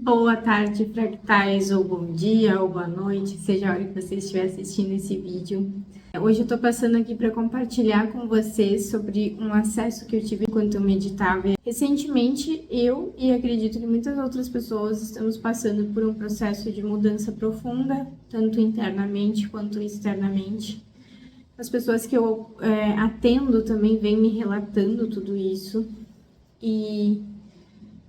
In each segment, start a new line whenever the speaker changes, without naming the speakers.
Boa tarde, fractais, ou bom dia, ou boa noite, seja a hora que você estiver assistindo esse vídeo. Hoje eu tô passando aqui para compartilhar com vocês sobre um acesso que eu tive enquanto eu meditava. Recentemente, eu e acredito que muitas outras pessoas estamos passando por um processo de mudança profunda, tanto internamente quanto externamente. As pessoas que eu atendo também vêm me relatando tudo isso. E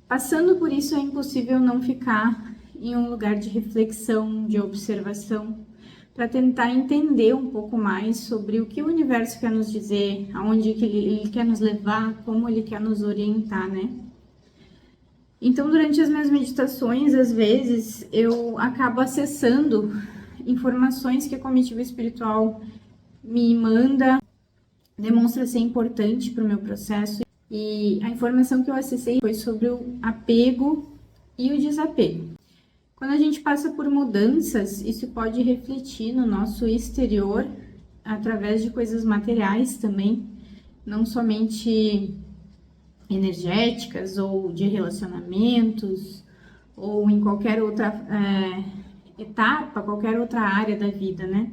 passando por isso, é impossível não ficar em um lugar de reflexão, de observação, para tentar entender um pouco mais sobre o que o universo quer nos dizer, aonde que ele quer nos levar, como ele quer nos orientar, né? Então, durante as minhas meditações, às vezes, eu acabo acessando informações que a comitiva espiritual me manda, demonstra ser importante para o meu processo. E a informação que eu acessei foi sobre o apego e o desapego. Quando a gente passa por mudanças, isso pode refletir no nosso exterior através de coisas materiais também, não somente energéticas ou de relacionamentos ou em qualquer outra etapa, qualquer outra área da vida, né?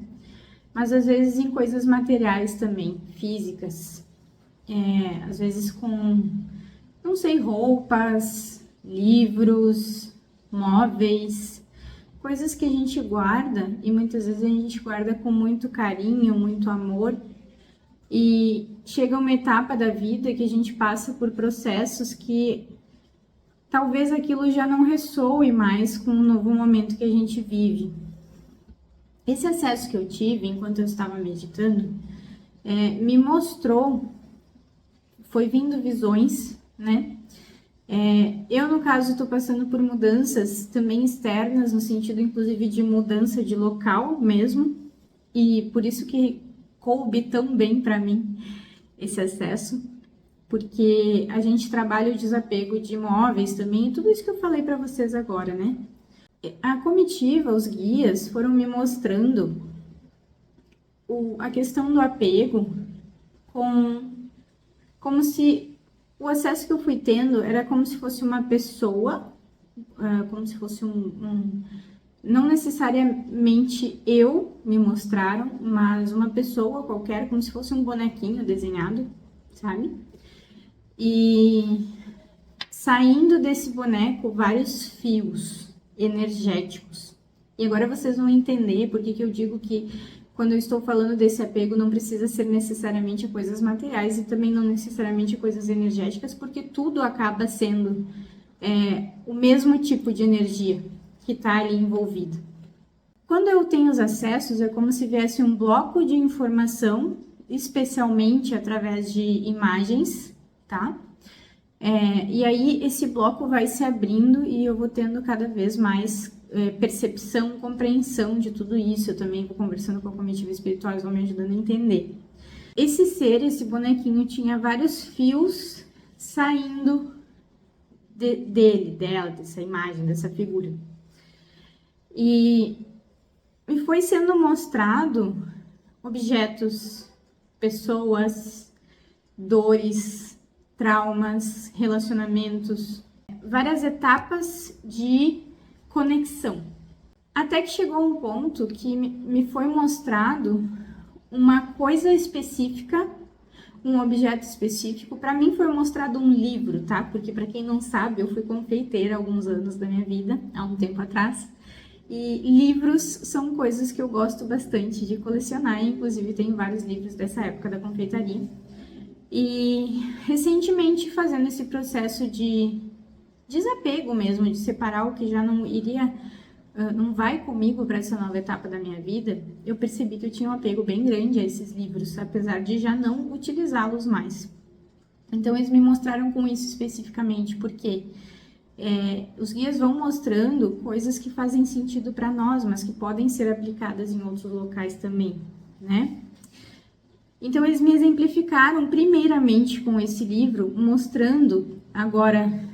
Mas às vezes em coisas materiais também, físicas. Às vezes com, não sei, roupas, livros, móveis, coisas que a gente guarda e muitas vezes a gente guarda com muito carinho, muito amor. E chega uma etapa da vida que a gente passa por processos que talvez aquilo já não ressoe mais com o novo momento que a gente vive. Esse acesso que eu tive enquanto eu estava meditando me mostrou, foi vindo visões, né? Eu, no caso, estou passando por mudanças também externas, no sentido, inclusive, de mudança de local mesmo, e por isso que coube tão bem para mim esse acesso, porque a gente trabalha o desapego de imóveis também, e tudo isso que eu falei para vocês agora, né? A comitiva, os guias, foram me mostrando a questão do apego como se o acesso que eu fui tendo era como se fosse uma pessoa, como se fosse não necessariamente eu me mostraram, mas uma pessoa qualquer, como se fosse um bonequinho desenhado, sabe? E saindo desse boneco vários fios energéticos. E agora vocês vão entender por que eu digo que quando eu estou falando desse apego, não precisa ser necessariamente a coisas materiais e também não necessariamente a coisas energéticas, porque tudo acaba sendo o mesmo tipo de energia que está ali envolvido. Quando eu tenho os acessos, é como se viesse um bloco de informação, especialmente através de imagens, tá? E aí esse bloco vai se abrindo e eu vou tendo cada vez mais percepção, compreensão de tudo isso. Eu também vou conversando com a comitiva espiritual, eles vão me ajudando a entender. Esse ser, esse bonequinho, tinha vários fios saindo dela, dessa imagem, dessa figura. E me foi sendo mostrado objetos, pessoas, dores, traumas, relacionamentos, várias etapas de conexão. Até que chegou um ponto que me foi mostrado uma coisa específica, um objeto específico. Para mim foi mostrado um livro, tá? Porque para quem não sabe, eu fui confeiteira há alguns anos da minha vida, há um tempo atrás. E livros são coisas que eu gosto bastante de colecionar, inclusive tenho vários livros dessa época da confeitaria. E recentemente, fazendo esse processo de desapego mesmo, de separar o que já não vai comigo para essa nova etapa da minha vida, eu percebi que eu tinha um apego bem grande a esses livros, apesar de já não utilizá-los mais. Então, eles me mostraram com isso especificamente, porque os guias vão mostrando coisas que fazem sentido para nós, mas que podem ser aplicadas em outros locais também, né? Então, eles me exemplificaram primeiramente com esse livro, mostrando agora,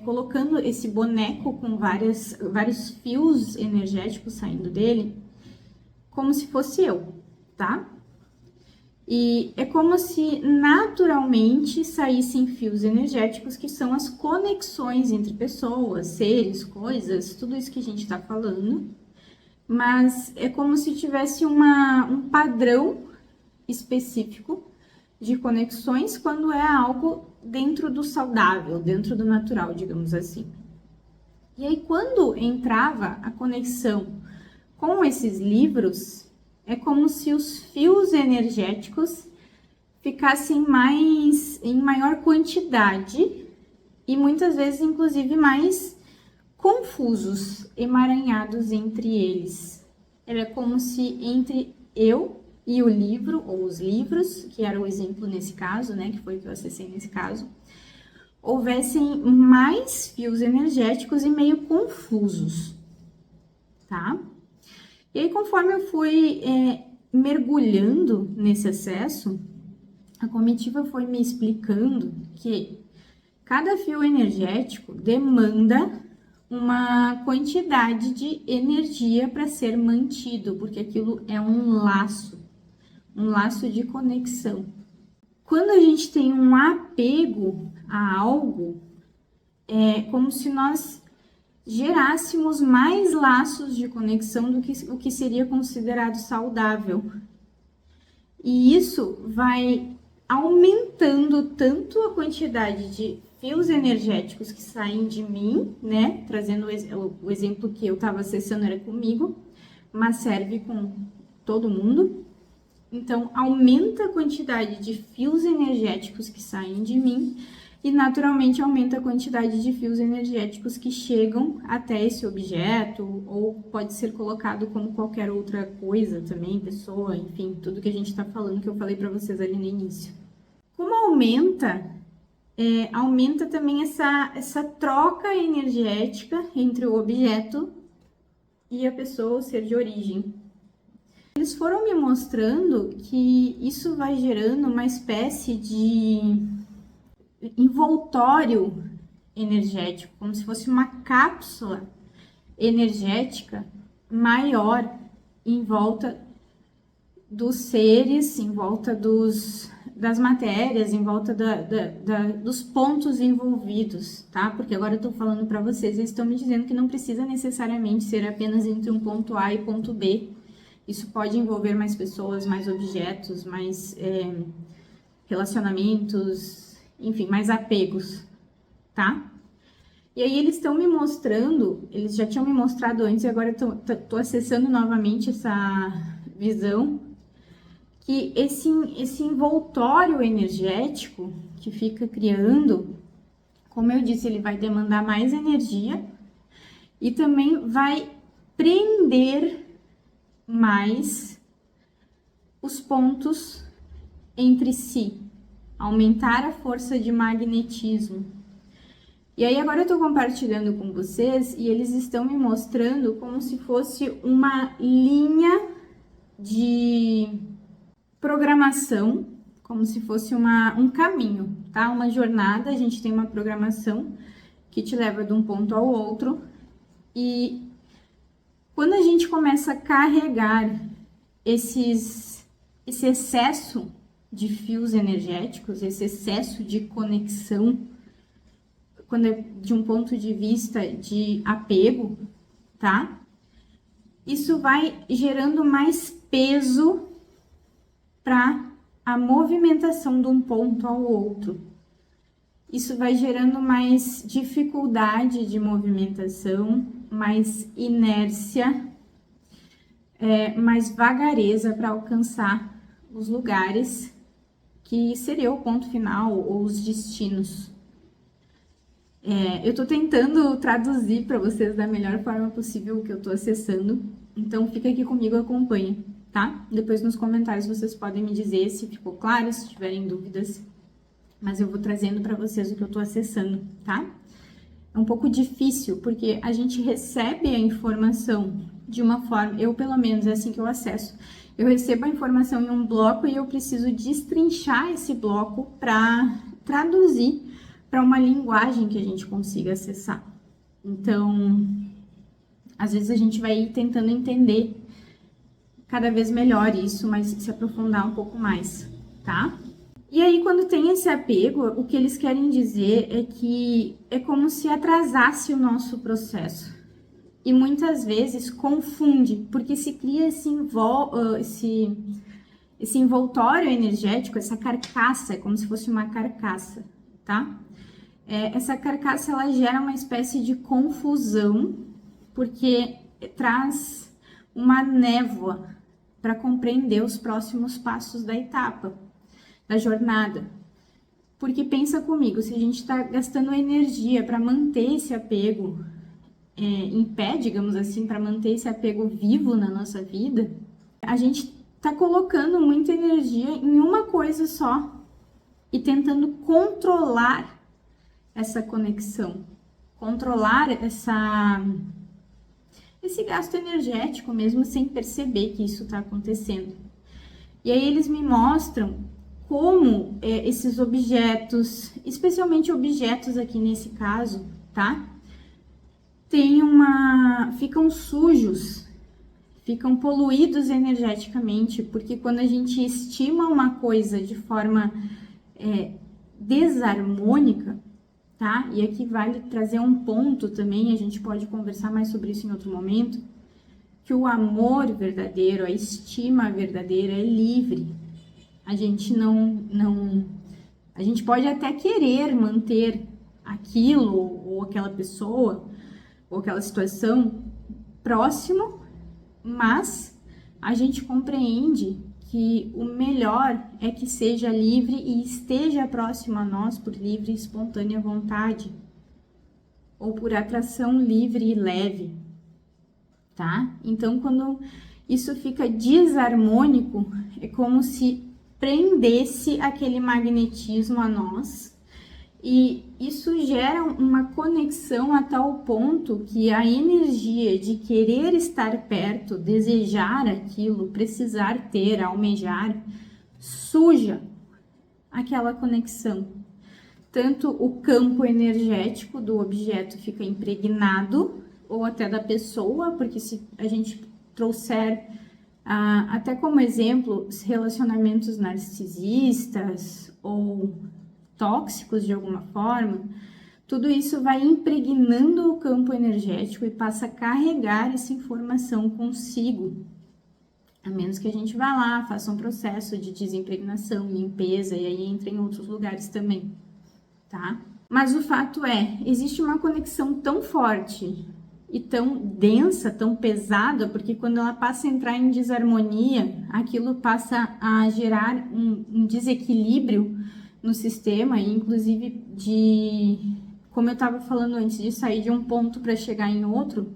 colocando esse boneco com vários fios energéticos saindo dele, como se fosse eu, tá? E é como se naturalmente saíssem fios energéticos, que são as conexões entre pessoas, seres, coisas, tudo isso que a gente está falando. Mas é como se tivesse um padrão específico de conexões quando é algo dentro do saudável, dentro do natural, digamos assim. E aí, quando entrava a conexão com esses livros, é como se os fios energéticos ficassem em maior quantidade e muitas vezes, inclusive, mais confusos, emaranhados entre eles. Era como se entre eu e o livro, ou os livros, que era o exemplo nesse caso, né, que foi o que eu acessei nesse caso, houvessem mais fios energéticos e meio confusos, tá? E aí, conforme eu fui mergulhando nesse acesso, a comitiva foi me explicando que cada fio energético demanda uma quantidade de energia para ser mantido, porque aquilo é um laço de conexão. Quando a gente tem um apego a algo, é como se nós gerássemos mais laços de conexão do que o que seria considerado saudável. E isso vai aumentando tanto a quantidade de fios energéticos que saem de mim, né? Trazendo o exemplo que eu estava acessando era comigo, mas serve com todo mundo. Então, aumenta a quantidade de fios energéticos que saem de mim e, naturalmente, aumenta a quantidade de fios energéticos que chegam até esse objeto, ou pode ser colocado como qualquer outra coisa também, pessoa, enfim, tudo que a gente está falando, que eu falei para vocês ali no início. Como aumenta também essa troca energética entre o objeto e a pessoa, o ser de origem. Eles foram me mostrando que isso vai gerando uma espécie de envoltório energético, como se fosse uma cápsula energética maior em volta dos seres, em volta das matérias, em volta dos pontos envolvidos, tá? Porque agora eu tô falando para vocês, eles estão me dizendo que não precisa necessariamente ser apenas entre um ponto A e ponto B. Isso pode envolver mais pessoas, mais objetos, mais relacionamentos, enfim, mais apegos, tá? E aí eles estão me mostrando, eles já tinham me mostrado antes e agora eu tô acessando novamente essa visão, que esse envoltório energético que fica criando, como eu disse, ele vai demandar mais energia e também vai prender mais os pontos entre si, aumentar a força de magnetismo. E aí agora eu tô compartilhando com vocês e eles estão me mostrando como se fosse uma linha de programação, como se fosse um caminho, tá? Uma jornada, a gente tem uma programação que te leva de um ponto ao outro e quando a gente começa a carregar esse excesso de fios energéticos, esse excesso de conexão, quando é de um ponto de vista de apego, tá? Isso vai gerando mais peso para a movimentação de um ponto ao outro. Isso vai gerando mais dificuldade de movimentação, mais inércia, mais vagareza para alcançar os lugares que seria o ponto final ou os destinos. Eu estou tentando traduzir para vocês da melhor forma possível o que eu estou acessando, então fica aqui comigo, acompanhe, tá? Depois nos comentários vocês podem me dizer se ficou claro, se tiverem dúvidas, mas eu vou trazendo para vocês o que eu estou acessando, tá? É um pouco difícil, porque a gente recebe a informação de uma forma, eu pelo menos é assim que eu acesso, eu recebo a informação em um bloco e eu preciso destrinchar esse bloco para traduzir para uma linguagem que a gente consiga acessar. Então, às vezes a gente vai tentando entender cada vez melhor isso, mas se aprofundar um pouco mais, tá? E aí, quando tem esse apego, o que eles querem dizer é que é como se atrasasse o nosso processo. E muitas vezes confunde, porque se cria esse envoltório energético, essa carcaça, é como se fosse uma carcaça, tá? Essa carcaça, ela gera uma espécie de confusão, porque traz uma névoa para compreender os próximos passos da etapa, da jornada. Porque pensa comigo, se a gente está gastando energia para manter esse apego em pé, digamos assim, para manter esse apego vivo na nossa vida, a gente está colocando muita energia em uma coisa só e tentando controlar essa conexão, controlar esse gasto energético mesmo sem perceber que isso está acontecendo. E aí eles me mostram como esses objetos, especialmente objetos aqui nesse caso, tá? Ficam sujos, ficam poluídos energeticamente, porque quando a gente estima uma coisa de forma desarmônica, tá? E aqui vale trazer um ponto também, a gente pode conversar mais sobre isso em outro momento, que o amor verdadeiro, a estima verdadeira é livre. A gente a gente pode até querer manter aquilo ou aquela pessoa ou aquela situação próximo, mas a gente compreende que o melhor é que seja livre e esteja próximo a nós por livre e espontânea vontade, ou por atração livre e leve, tá? Então, quando isso fica desarmônico, é como se prendesse aquele magnetismo a nós, e isso gera uma conexão a tal ponto que a energia de querer estar perto, desejar aquilo, precisar ter, almejar, suja aquela conexão. Tanto o campo energético do objeto fica impregnado, ou até da pessoa, porque se a gente trouxer até como exemplo relacionamentos narcisistas ou tóxicos de alguma forma, tudo isso vai impregnando o campo energético e passa a carregar essa informação consigo. A menos que a gente vá lá, faça um processo de desimpregnação, limpeza, e aí entra em outros lugares também, tá? Mas o fato existe uma conexão tão forte e tão densa, tão pesada, porque quando ela passa a entrar em desarmonia, aquilo passa a gerar um desequilíbrio no sistema, e inclusive como eu estava falando antes, de sair de um ponto para chegar em outro,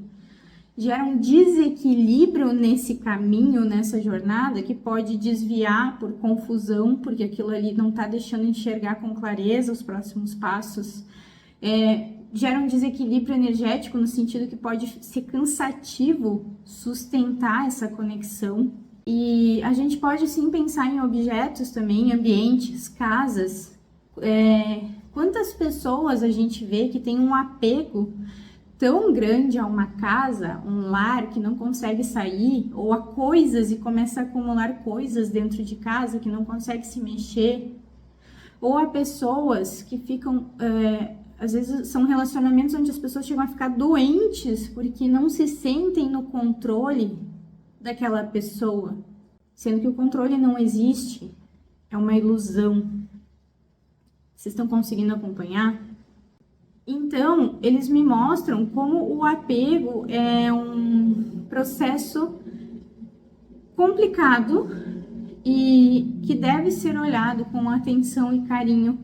gera um desequilíbrio nesse caminho, nessa jornada, que pode desviar por confusão, porque aquilo ali não está deixando enxergar com clareza os próximos passos, gera um desequilíbrio energético no sentido que pode ser cansativo sustentar essa conexão. E a gente pode sim pensar em objetos também, ambientes, casas. Quantas pessoas a gente vê que tem um apego tão grande a uma casa, um lar, que não consegue sair, ou a coisas e começa a acumular coisas dentro de casa que não consegue se mexer, ou a pessoas que ficam, às vezes são relacionamentos onde as pessoas chegam a ficar doentes porque não se sentem no controle daquela pessoa, sendo que o controle não existe, é uma ilusão. Vocês estão conseguindo acompanhar? Então, eles me mostram como o apego é um processo complicado e que deve ser olhado com atenção e carinho,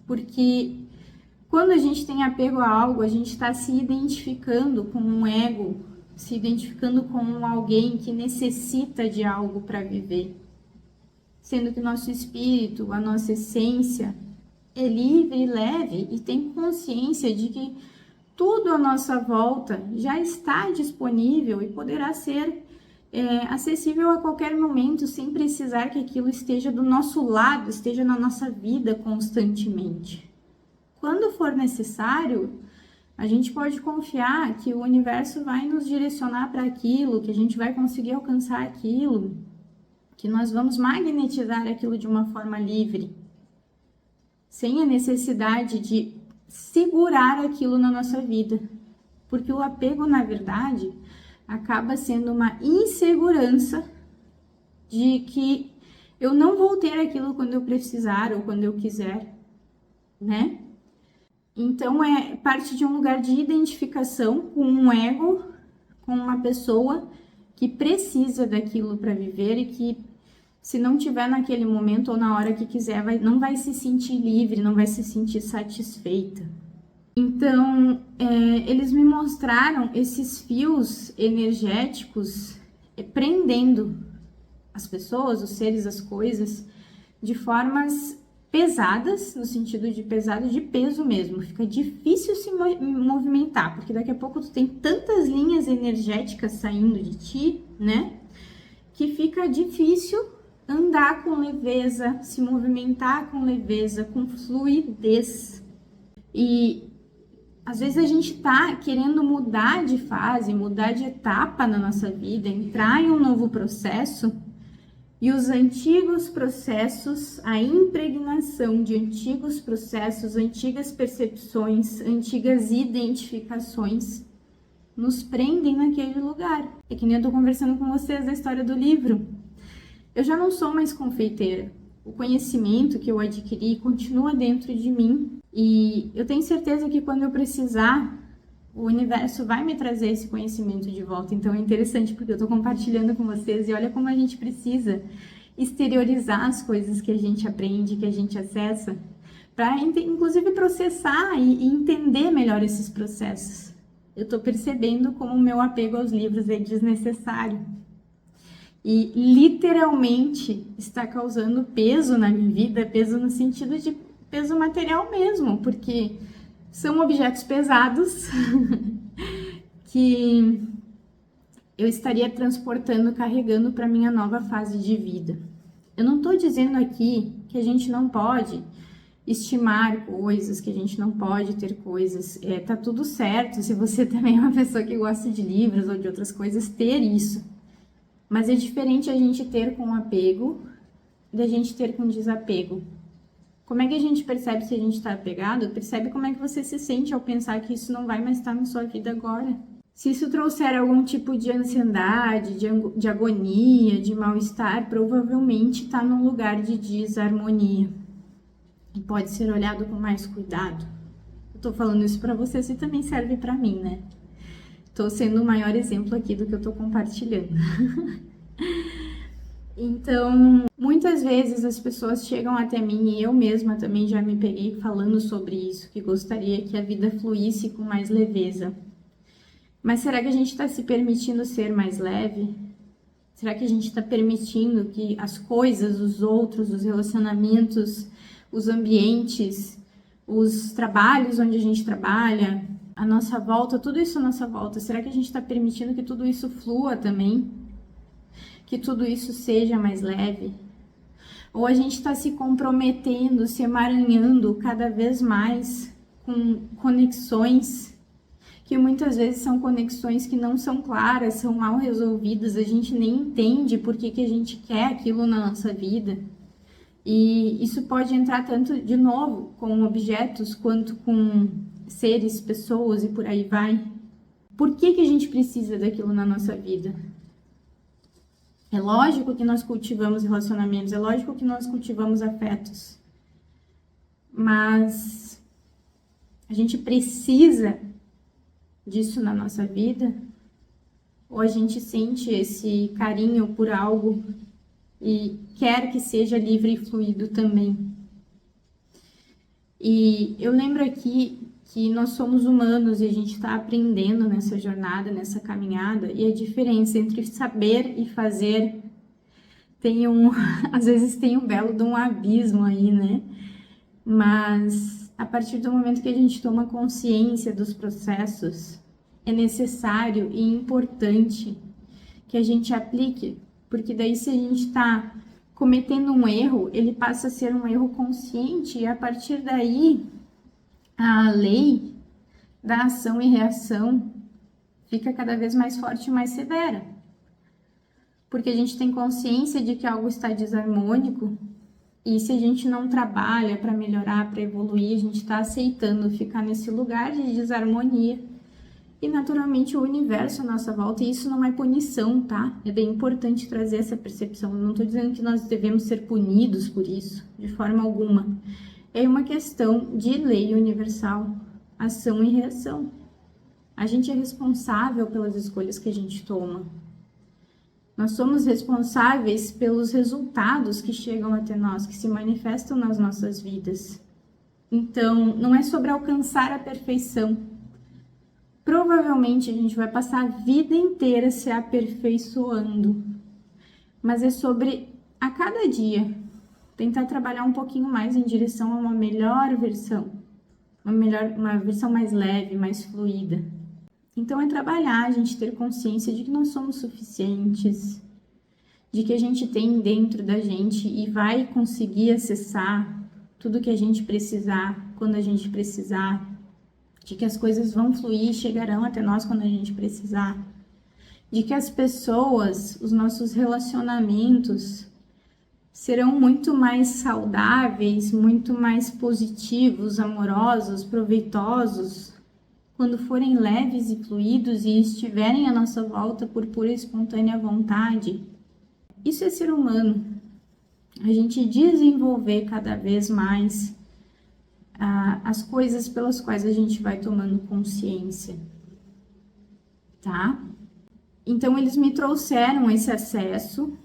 porque quando a gente tem apego a algo, a gente está se identificando com um ego, se identificando com alguém que necessita de algo para viver, sendo que nosso espírito, a nossa essência é livre e leve e tem consciência de que tudo à nossa volta já está disponível e poderá ser acessível a qualquer momento, sem precisar que aquilo esteja do nosso lado, esteja na nossa vida constantemente. Quando for necessário, a gente pode confiar que o universo vai nos direcionar para aquilo, que a gente vai conseguir alcançar aquilo, que nós vamos magnetizar aquilo de uma forma livre, sem a necessidade de segurar aquilo na nossa vida. Porque o apego, na verdade, acaba sendo uma insegurança de que eu não vou ter aquilo quando eu precisar ou quando eu quiser, né? Então, é parte de um lugar de identificação com um ego, com uma pessoa que precisa daquilo para viver e que, se não tiver naquele momento ou na hora que quiser, não vai se sentir livre, não vai se sentir satisfeita. Então, eles me mostraram esses fios energéticos prendendo as pessoas, os seres, as coisas, de formas pesadas, no sentido de pesado, de peso mesmo. Fica difícil se movimentar, porque daqui a pouco tu tem tantas linhas energéticas saindo de ti, né? Que fica difícil andar com leveza, se movimentar com leveza, com fluidez. E às vezes a gente tá querendo mudar de fase, mudar de etapa na nossa vida, entrar em um novo processo, e os antigos processos, a impregnação de antigos processos, antigas percepções, antigas identificações, nos prendem naquele lugar. É que nem eu tô conversando com vocês da história do livro. Eu já não sou mais confeiteira. O conhecimento que eu adquiri continua dentro de mim. E eu tenho certeza que quando eu precisar, o universo vai me trazer esse conhecimento de volta. Então é interessante porque eu tô compartilhando com vocês e olha como a gente precisa exteriorizar as coisas que a gente aprende, que a gente acessa, para inclusive processar e entender melhor esses processos. Eu tô percebendo como o meu apego aos livros é desnecessário. E literalmente está causando peso na minha vida, peso no sentido de peso material mesmo, porque são objetos pesados que eu estaria transportando, carregando para minha nova fase de vida. Eu não estou dizendo aqui que a gente não pode estimar coisas, que a gente não pode ter coisas. Tá tudo certo, se você também é uma pessoa que gosta de livros ou de outras coisas, ter isso. Mas é diferente a gente ter com apego da gente ter com desapego. Como é que a gente percebe se a gente está apegado? Percebe como é que você se sente ao pensar que isso não vai mais estar na sua vida agora. Se isso trouxer algum tipo de ansiedade, de agonia, de mal-estar, provavelmente está num lugar de desarmonia. E pode ser olhado com mais cuidado. Eu tô falando isso para você, se também serve para mim, né? Tô sendo o maior exemplo aqui do que eu tô compartilhando. Então, muitas vezes as pessoas chegam até mim e eu mesma também já me peguei falando sobre isso, que gostaria que a vida fluísse com mais leveza. Mas será que a gente está se permitindo ser mais leve? Será que a gente está permitindo que as coisas, os outros, os relacionamentos, os ambientes, os trabalhos onde a gente trabalha, a nossa volta, tudo isso à nossa volta, será que a gente está permitindo que tudo isso flua também? Que tudo isso seja mais leve? Ou a gente está se comprometendo, se emaranhando cada vez mais com conexões que muitas vezes são conexões que não são claras, são mal resolvidas, a gente nem entende por que a gente quer aquilo na nossa vida. E isso pode entrar tanto, de novo, com objetos, quanto com seres, pessoas e por aí vai. Por que a gente precisa daquilo na nossa vida? É lógico que nós cultivamos relacionamentos, é lógico que nós cultivamos afetos, mas a gente precisa disso na nossa vida? Ou a gente sente esse carinho por algo e quer que seja livre e fluido também? E eu lembro aqui que nós somos humanos e a gente está aprendendo nessa jornada, nessa caminhada, e a diferença entre saber e fazer às vezes tem um belo de um abismo aí, né? Mas a partir do momento que a gente toma consciência dos processos, é necessário e importante que a gente aplique, porque daí se a gente está cometendo um erro, ele passa a ser um erro consciente e a partir daí a lei da ação e reação fica cada vez mais forte e mais severa. porque a gente tem consciência de que algo está desarmônico, e se a gente não trabalha para melhorar, para evoluir, a gente está aceitando ficar nesse lugar de desarmonia. E naturalmente o universo à nossa volta, e isso não é punição, tá? É bem importante trazer essa percepção. Eu não estou dizendo que nós devemos ser punidos por isso, de forma alguma. É uma questão de lei universal, ação e reação. A gente é responsável pelas escolhas que a gente toma. Nós somos responsáveis pelos resultados que chegam até nós, que se manifestam nas nossas vidas. Então, não é sobre alcançar a perfeição. Provavelmente a gente vai passar a vida inteira se aperfeiçoando, mas é sobre, a cada dia, tentar trabalhar um pouquinho mais em direção a uma melhor versão, uma versão mais leve, mais fluida. Então é trabalhar, a gente ter consciência de que nós somos suficientes, de que a gente tem dentro da gente e vai conseguir acessar tudo que a gente precisar, quando a gente precisar, de que as coisas vão fluir e chegarão até nós quando a gente precisar, de que as pessoas, os nossos relacionamentos serão muito mais saudáveis, muito mais positivos, amorosos, proveitosos, quando forem leves e fluidos e estiverem à nossa volta por pura e espontânea vontade. Isso é ser humano. A gente desenvolver cada vez mais as coisas pelas quais a gente vai tomando consciência, tá? Então, eles me trouxeram esse acesso,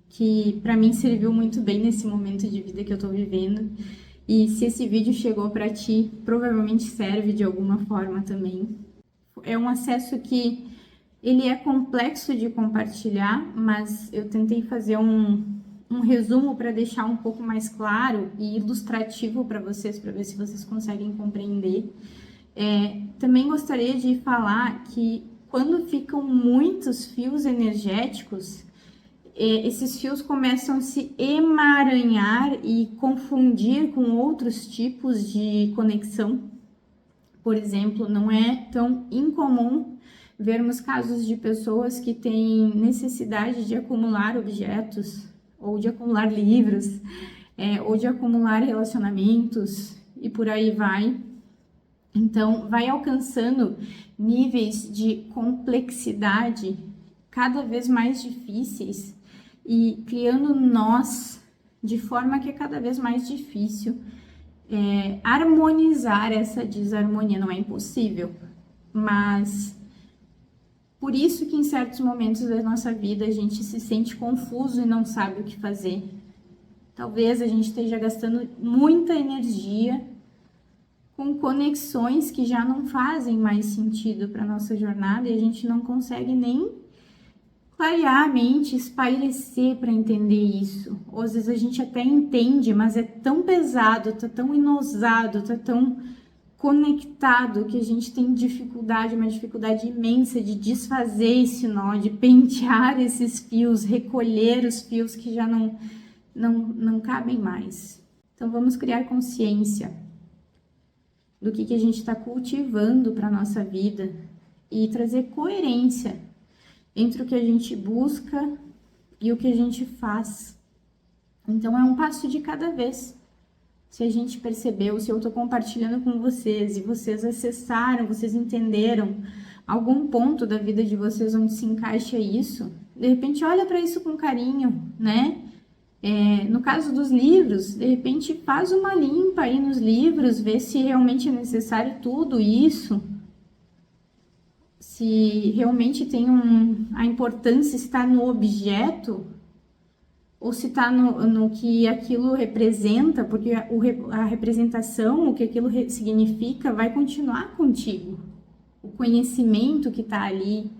que para mim serviu muito bem nesse momento de vida que eu tô vivendo. E se esse vídeo chegou para ti, provavelmente serve de alguma forma também. É um acesso que ele é complexo de compartilhar, mas eu tentei fazer um resumo para deixar um pouco mais claro e ilustrativo para vocês, para ver se vocês conseguem compreender. Também gostaria de falar que quando ficam muitos fios energéticos, esses fios começam a se emaranhar e confundir com outros tipos de conexão. Por exemplo, não é tão incomum vermos casos de pessoas que têm necessidade de acumular objetos, ou de acumular livros, ou de acumular relacionamentos, e por aí vai. Então, vai alcançando níveis de complexidade cada vez mais difíceis e criando nós de forma que é cada vez mais difícil harmonizar essa desarmonia. Não é impossível, mas por isso que em certos momentos da nossa vida a gente se sente confuso e não sabe o que fazer. Talvez a gente esteja gastando muita energia com conexões que já não fazem mais sentido para nossa jornada e a gente não consegue nem clarear a mente, espairecer para entender isso. Ou às vezes a gente até entende, mas é tão pesado, tá tão inosado, tá tão conectado que a gente tem dificuldade, uma dificuldade imensa de desfazer esse nó, de pentear esses fios, recolher os fios que já não cabem mais. Então vamos criar consciência do que a gente está cultivando para a nossa vida e trazer coerência entre o que a gente busca e o que a gente faz. Então é um passo de cada vez. Se a gente percebeu, se eu estou compartilhando com vocês e vocês acessaram, vocês entenderam algum ponto da vida de vocês onde se encaixa isso, de repente olha para isso com carinho, né? No caso dos livros, de repente faz uma limpa aí nos livros, vê se realmente é necessário tudo isso, se realmente tem a importância está no objeto ou se está no que aquilo representa, porque a representação, o que aquilo significa, vai continuar contigo. O conhecimento que está ali,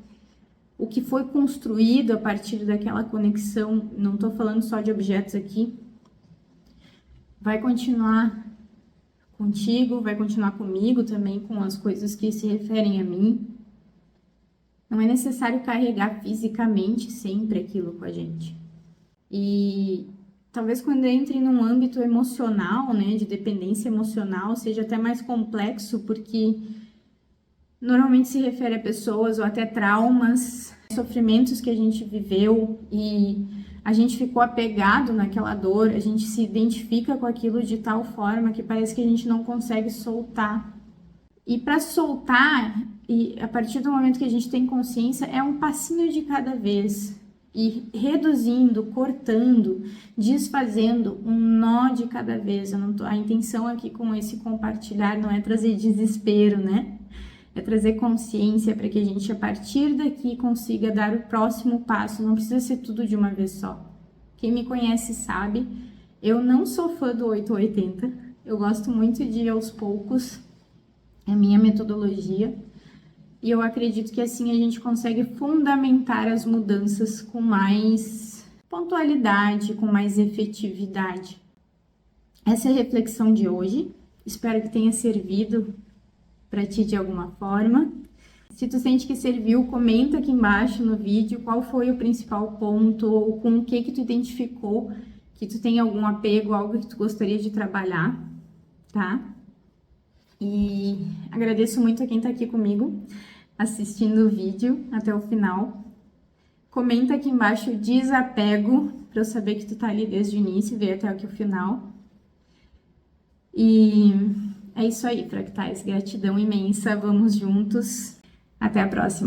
o que foi construído a partir daquela conexão, não estou falando só de objetos aqui, vai continuar contigo, vai continuar comigo também, com as coisas que se referem a mim. Não é necessário carregar fisicamente sempre aquilo com a gente. E talvez quando entre num âmbito emocional, né, de dependência emocional, seja até mais complexo, porque normalmente se refere a pessoas ou até traumas, sofrimentos que a gente viveu e a gente ficou apegado naquela dor, a gente se identifica com aquilo de tal forma que parece que a gente não consegue soltar. E para soltar, e a partir do momento que a gente tem consciência, é um passinho de cada vez. E reduzindo, cortando, desfazendo um nó de cada vez. A intenção aqui com esse compartilhar não é trazer desespero, né? É trazer consciência para que a gente, a partir daqui, consiga dar o próximo passo. Não precisa ser tudo de uma vez só. Quem me conhece sabe, eu não sou fã do 880. Eu gosto muito de ir aos poucos. É a minha metodologia. E eu acredito que assim a gente consegue fundamentar as mudanças com mais pontualidade, com mais efetividade. Essa é a reflexão de hoje. Espero que tenha servido para ti de alguma forma. Se tu sente que serviu, comenta aqui embaixo no vídeo qual foi o principal ponto ou com o que tu identificou, que tu tem algum apego, algo que tu gostaria de trabalhar, tá? E agradeço muito a quem tá aqui comigo, assistindo o vídeo até o final. Comenta aqui embaixo desapego, para eu saber que tu tá ali desde o início e veio até aqui o final. E é isso aí, fractais. Gratidão imensa. Vamos juntos. Até a próxima.